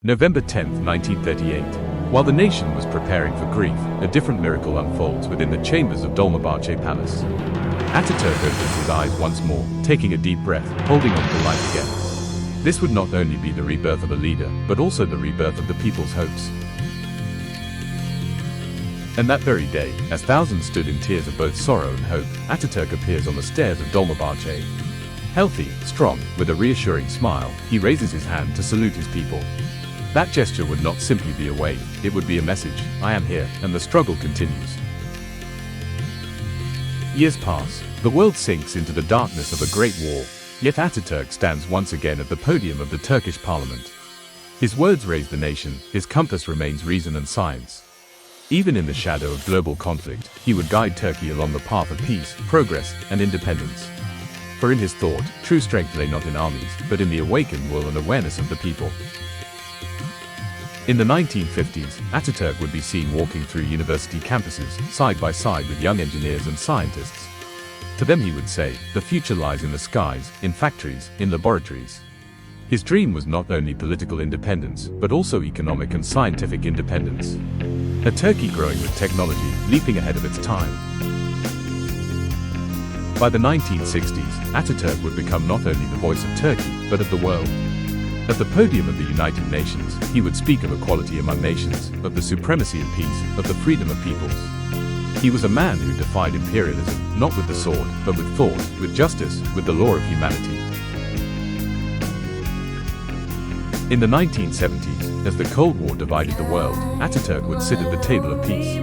November 10, 1938. While the nation was preparing for grief, a different miracle unfolds within the chambers of Dolmabahce Palace. Atatürk opens his eyes once more, taking a deep breath, holding on to life again. This would not only be the rebirth of a leader, but also the rebirth of the people's hopes. And that very day, as thousands stood in tears of both sorrow and hope, Atatürk appears on the stairs of Dolmabahce. Healthy, strong, with a reassuring smile, he raises his hand to salute his people. That gesture would not simply be a wave, it would be a message: I am here, and the struggle continues. Years pass, the world sinks into the darkness of a great war, yet Atatürk stands once again at the podium of the Turkish parliament. His words raise the nation, his compass remains reason and science. Even in the shadow of global conflict, he would guide Turkey along the path of peace, progress, and independence. For in his thought, true strength lay not in armies, but in the awakened will and awareness of the people. In the 1950s, Atatürk would be seen walking through university campuses, side by side with young engineers and scientists. To them he would say, the future lies in the skies, in factories, in laboratories. His dream was not only political independence, but also economic and scientific independence. A Turkey growing with technology, leaping ahead of its time. By the 1960s, Atatürk would become not only the voice of Turkey, but of the world. At the podium of the United Nations, he would speak of equality among nations, of the supremacy of peace, of the freedom of peoples. He was a man who defied imperialism, not with the sword, but with thought, with justice, with the law of humanity. In the 1970s, as the Cold War divided the world, Atatürk would sit at the table of peace.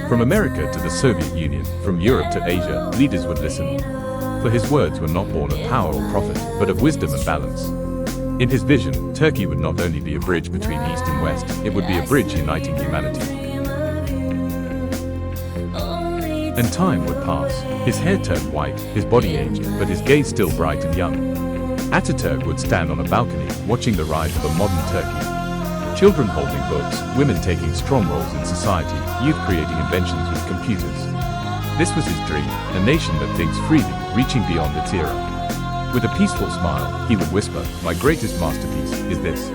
From America to the Soviet Union, from Europe to Asia, leaders would listen. For his words were not born of power or profit, but of wisdom and balance. In his vision, Turkey would not only be a bridge between East and West, it would be a bridge uniting humanity. And time would pass. His hair turned white, his body aged, but his gaze still bright and young. Atatürk would stand on a balcony, watching the rise of a modern Turkey. Children holding books, women taking strong roles in society, youth creating inventions with computers. This was his dream, a nation that thinks freely, reaching beyond its era. With a peaceful smile, he would whisper, "My greatest masterpiece is this."